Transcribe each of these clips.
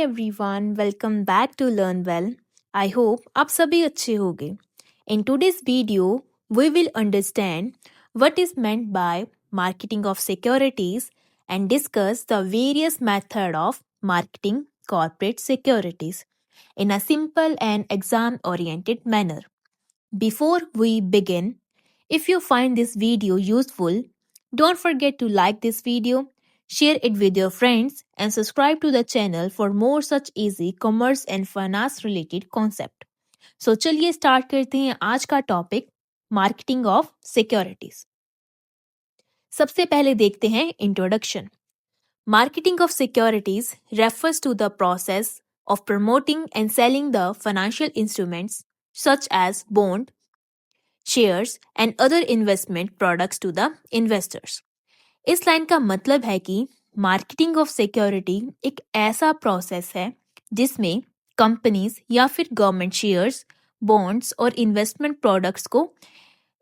everyone, welcome back to Learn Well. I hope आप सभी अच्छे होंगे. In today's video, we will understand what is meant by marketing of securities and discuss the various method of marketing corporate securities in a simple and exam-oriented manner. Before we begin, if you find this video useful, don't forget to like this video, share it with your friends, and subscribe to the channel for more such easy commerce and finance related concept. So चलिए start करते हैं आज का topic marketing of securities. सबसे पहले देखते हैं introduction. Marketing of securities refers to the process of promoting and selling the financial instruments such as bond, shares and other investment products to the investors. इस line का मतलब है कि marketing of security एक ऐसा प्रोसेस है जिसमें companies या फिर गवर्नमेंट शेयर्स, बॉन्ड्स और इन्वेस्टमेंट प्रोडक्ट्स को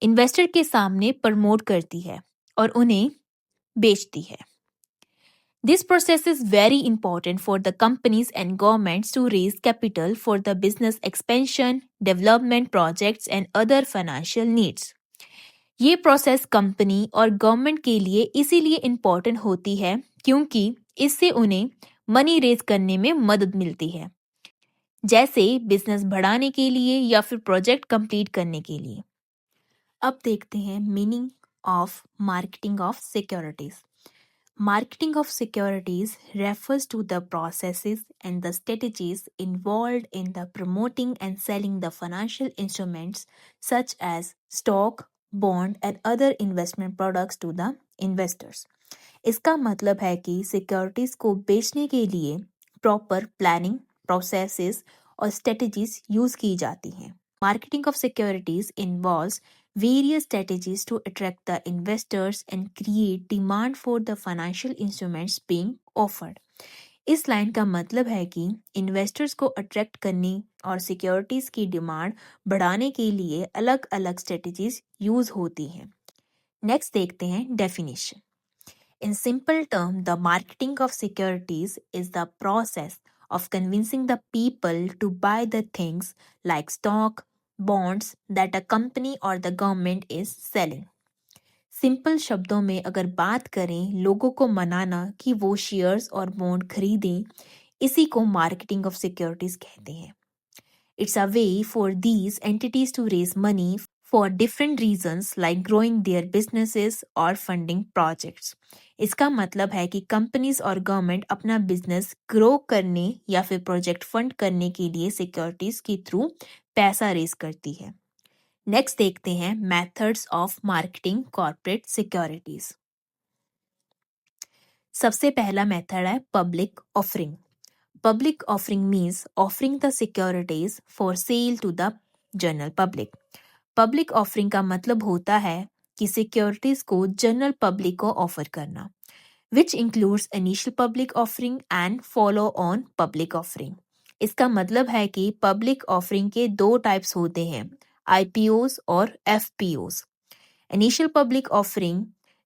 इन्वेस्टर के सामने प्रमोट करती है और उन्हें बेचती है. This process is very important for the companies and governments to raise capital for the business expansion, development projects and other financial needs. ये प्रोसेस कंपनी और गवर्नमेंट के लिए इसीलिए इम्पॉर्टेंट होती है क्योंकि इससे उन्हें मनी रेज करने में मदद मिलती है, जैसे बिजनेस बढ़ाने के लिए या फिर प्रोजेक्ट कंप्लीट करने के लिए. अब देखते हैं meaning of marketing of securities. Marketing of securities refers to the processes and the strategies involved in the promoting and selling the financial instruments such as stock, bond and other investment products to the investors. इसका मतलब है कि securities को बेचने के लिए proper planning, processes और strategies use की जाती हैं. Marketing of securities involves various strategies to attract the investors and create demand for the financial instruments being offered. इस लाइन का मतलब है कि इन्वेस्टर्स को अट्रैक्ट करने और सिक्योरिटीज की डिमांड बढ़ाने के लिए अलग अलग स्ट्रेटजीज यूज होती हैं. नेक्स्ट देखते हैं definition. In simple terms, the marketing of securities is the process of convincing the people to buy the things like stock, bonds that a company or the government is selling. Simple शब्दों में अगर बात करें, लोगों को मनाना कि वो शेयर्स और बॉन्ड खरीदें, इसी को मार्केटिंग ऑफ सिक्योरिटीज कहते हैं. It's a way for these entities to raise money for different reasons like growing their businesses or funding projects. इसका मतलब है कि कंपनीज और गवर्नमेंट अपना बिजनेस ग्रो करने या फिर प्रोजेक्ट फंड करने के लिए सिक्योरिटीज के थ्रू पैसा रेज करती है. नेक्स्ट देखते हैं methods of marketing corporate securities. सबसे पहला मेथड है public offering. Public offering means offering the securities for sale to the general public. Public offering का मतलब होता है कि सिक्योरिटीज को जनरल पब्लिक को ऑफर करना, which includes initial public offering and follow on public offering. इसका मतलब है कि पब्लिक ऑफरिंग के दो टाइप्स होते हैं, IPOs और FPOs. Initial public offering,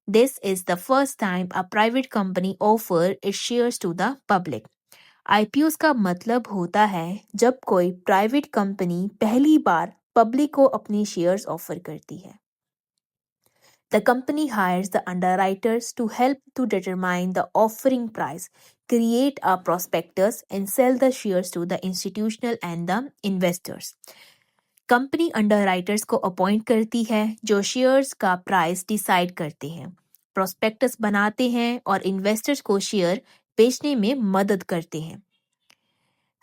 this is the first time a private company offer its shares to the public. IPOs का मतलब होता है जब कोई प्राइवेट कंपनी पहली बार पब्लिक को अपने शेयर्स ऑफर करती है. The company hires the underwriters to help to determine the offering price, create a prospectus and sell the shares to the institutional and the investors. Company underwriters को appoint करती है जो shares का price decide करते हैं, prospectus बनाते हैं और इन्वेस्टर्स को शेयर बेचने में मदद करते हैं.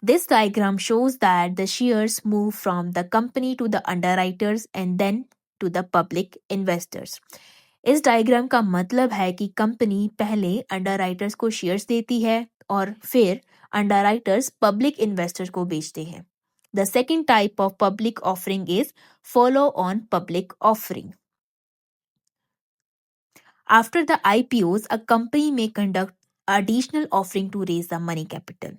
This diagram shows that the shares move from the company to the underwriters and then to the public investors. इस डायग्राम का मतलब है कि कंपनी पहले अंडरराइटर्स को शेयर्स देती है और फिर अंडरराइटर्स पब्लिक इन्वेस्टर्स को बेचते हैं. The second type of public offering is follow-on public offering. After the IPOs, a company may conduct additional offering to raise the money capital.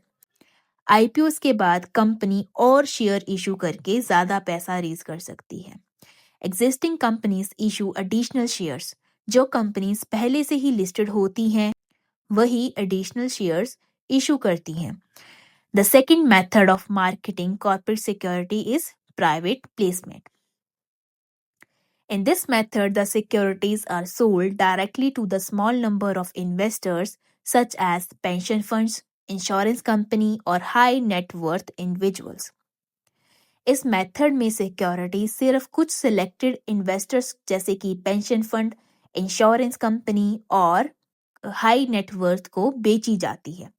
IPOs के बाद कंपनी और शेयर इशू करके ज्यादा पैसा raise कर सकती है. Existing companies issue additional shares. जो कंपनीज पहले से ही लिस्टेड होती हैं वही एडिशनल शेयर्स इशू करती हैं. The second method of marketing corporate security is private placement. In this method, the securities are sold directly to the small number of investors such as pension funds, insurance company और high net worth individuals. इस method में security सिर्फ कुछ selected investors जैसे कि pension fund, insurance company और high net worth को बेची जाती है.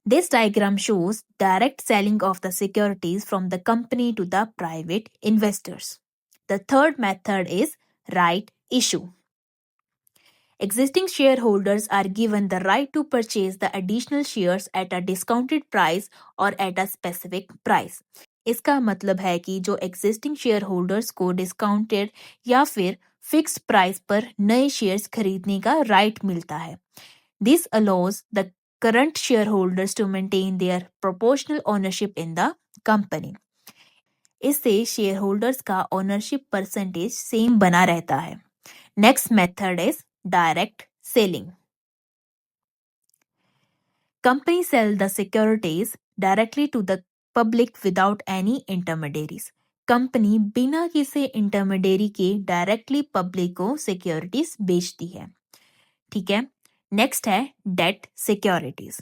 This diagram shows direct selling of the securities from the company to the private investors. The third method is right issue. Existing shareholders are given the right to purchase the additional shares at a discounted price or at a specific price. इसका मतलब है कि जो existing share holders को discounted या फिर fix price पर नए शेयर्स खरीदने का राइट मिलता है. This allows the current shareholders to maintain their proportional ownership in the company. इससे शेयर होल्डर्स का ओनरशिप परसेंटेज सेम बना रहता है. Next method is direct selling. Companies sell the securities directly to the public without any intermediaries. Company बिना किसी intermediary के directly public को securities बेचती है. ठीक है. नेक्स्ट है debt securities.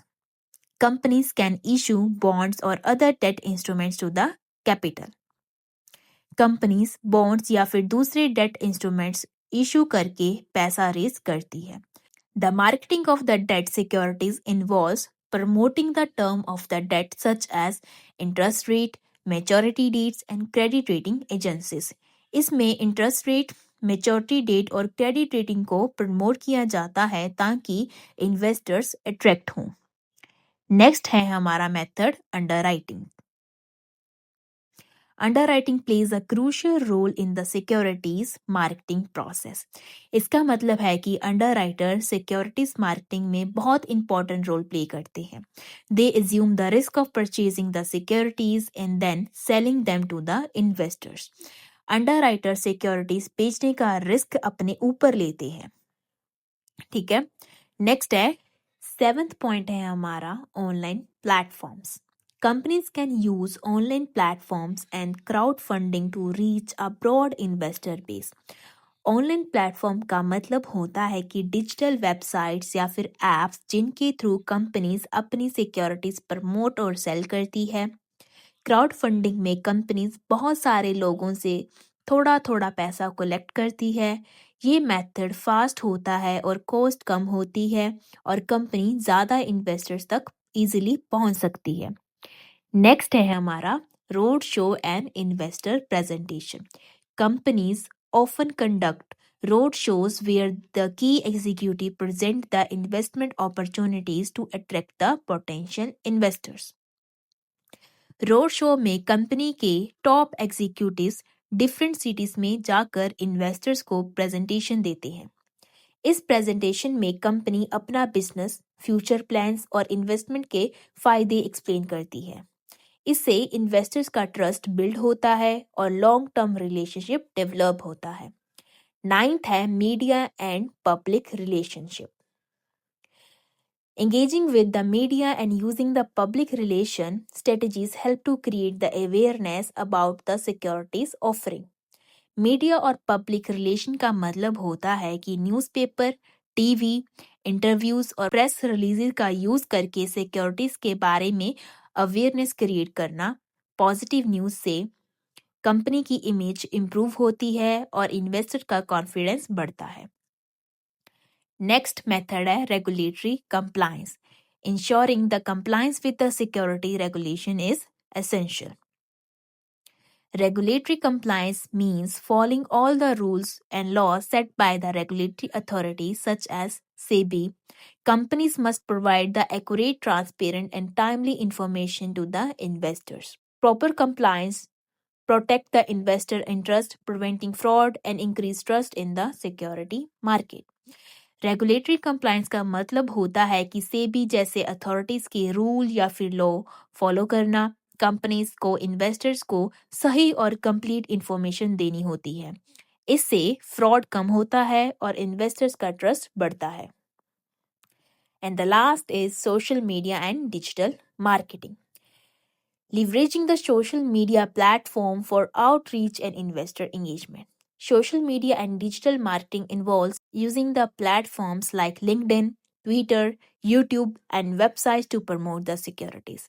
Companies can issue bonds और other debt instruments to the capital. Companies bonds या फिर दूसरे डेट इंस्ट्रूमेंट्स इशू करके पैसा रेज करती है. The marketing of the debt securities involves promoting the term of the debt such as interest rate, maturity dates and credit rating agencies. इसमें interest rate, maturity date और credit rating को promote किया जाता है ताकि investors attract हों. Next है हमारा method underwriting. Underwriting plays a crucial role in the securities marketing process. इसका मतलब है कि अंडरराइटर सिक्योरिटीज मार्केटिंग में बहुत इंपॉर्टेंट रोल प्ले करते हैं. They assume the risk of purchasing the securities and then selling them to the investors. Underwriter securities बेचने का रिस्क अपने ऊपर लेते हैं. ठीक है. नेक्स्ट है 7th पॉइंट है हमारा online platforms. Companies can use online platforms and crowdfunding to reach a broad investor base. Online platform का मतलब होता है कि डिजिटल वेबसाइट्स या फिर एप्स जिनके थ्रू कंपनीज अपनी सिक्योरिटीज प्रमोट और सेल करती है. क्राउड फंडिंग में कंपनीज बहुत सारे लोगों से थोड़ा थोड़ा पैसा कलेक्ट करती है. ये मेथड फास्ट होता है और कॉस्ट कम होती है और कंपनी ज़्यादा इन्वेस्टर्स तक इजीली पहुंच सकती है. नेक्स्ट है हमारा road show and investor presentation. Companies often conduct road shows where the key executive present the investment opportunities to attract the potential investors. Road show में कंपनी के टॉप एग्जीक्यूटिव्स डिफरेंट सिटीज में जाकर investors को presentation देते हैं. इस presentation में company अपना बिजनेस, फ्यूचर प्लान्स और इन्वेस्टमेंट के फायदे एक्सप्लेन करती है. इससे इन्वेस्टर्स का ट्रस्ट बिल्ड होता है और लॉन्ग टर्म रिलेशनशिप डेवलप होता है. 9th है media and public relationship. Engaging with the media and using the public relation strategies help to create the awareness about the securities offering. Media और public relation का मतलब होता है कि newspaper, TV, interviews और प्रेस रिलीज का use करके securities के बारे में अवेयरनेस क्रिएट करना. पॉजिटिव न्यूज से कंपनी की इमेज इंप्रूव होती है और इन्वेस्टर का कॉन्फिडेंस बढ़ता है. नेक्स्ट मेथड है regulatory compliance. Ensuring the compliance with the security regulation is essential. Regulatory compliance means following all the rules and laws set by the regulatory authorities such as SEBI. Companies must provide the accurate, transparent, and timely information to the investors. Proper compliance protect the investor interest, preventing fraud and increase trust in the security market. Regulatory compliance का मतलब होता है कि सेबी जैसे authorities के rule या फिर law follow करना. कंपनीज को इन्वेस्टर्स को सही और कंप्लीट इंफॉर्मेशन देनी होती है. इससे फ्रॉड कम होता है और इन्वेस्टर्स का ट्रस्ट बढ़ता है. And the last is social media and digital marketing. Leveraging the social media platform for outreach and investor engagement. Social media and digital marketing involves using the platforms like LinkedIn, Twitter, YouTube, and websites to promote the securities.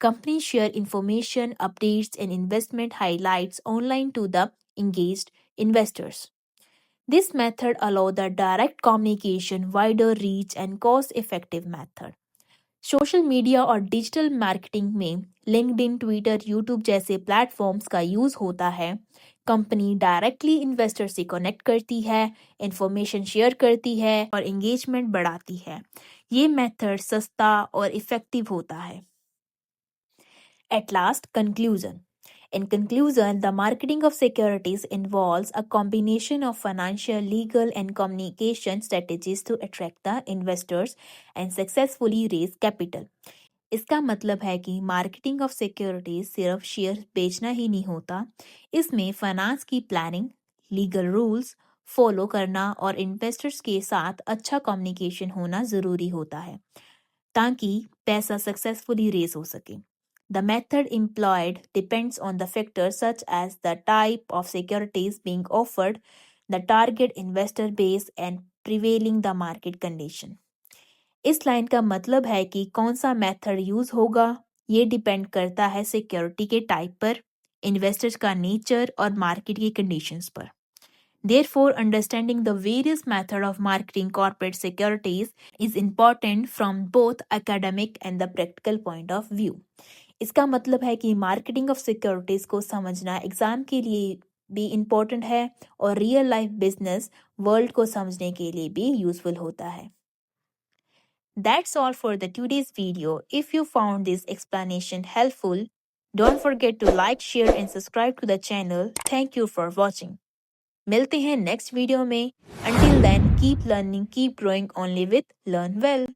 Companies share information, updates, and investment highlights online to the engaged investors. This method allows the direct communication, wider reach, and cost effective method. Social media और digital marketing में LinkedIn, Twitter, YouTube जैसे platforms का use होता है। Company directly investor से connect करती है, information share करती है और एंगेजमेंट बढ़ाती है। ये मेथड सस्ता और इफेक्टिव होता है। At last, conclusion. In conclusion, the marketing of securities involves a combination of financial, legal, and communication strategies to attract the investors and successfully raise capital. इसका मतलब है कि मार्केटिंग ऑफ सिक्योरिटीज सिर्फ share बेचना ही नहीं होता, इसमें फाइनेंस की प्लानिंग, लीगल रूल्स फॉलो करना और इन्वेस्टर्स के साथ अच्छा कम्युनिकेशन होना ज़रूरी होता है ताकि पैसा सक्सेसफुली रेज हो सके। The method employed depends on the factors such as the type of securities being offered, the target investor base, and prevailing the market condition. इस लाइन का मतलब है कि कौन सा मेथड यूज होगा, ये डिपेंड करता है सिक्योरिटी के टाइप पर, इन्वेस्टर्स का नेचर और मार्केट की कंडीशंस पर। Therefore, understanding the various methods of marketing corporate securities is important from both academic and the practical point of view. इसका मतलब है कि मार्केटिंग ऑफ सिक्योरिटीज को समझना एग्जाम के लिए भी इम्पोर्टेंट है और रियल लाइफ बिजनेस वर्ल्ड को समझने के लिए भी यूजफुल होता है। That's all for the today's video. If you found this explanation helpful, don't forget to like, share and subscribe to the channel. Thank you for watching. मिलते हैं next video में। Until then, keep learning, keep growing only with Learn Well.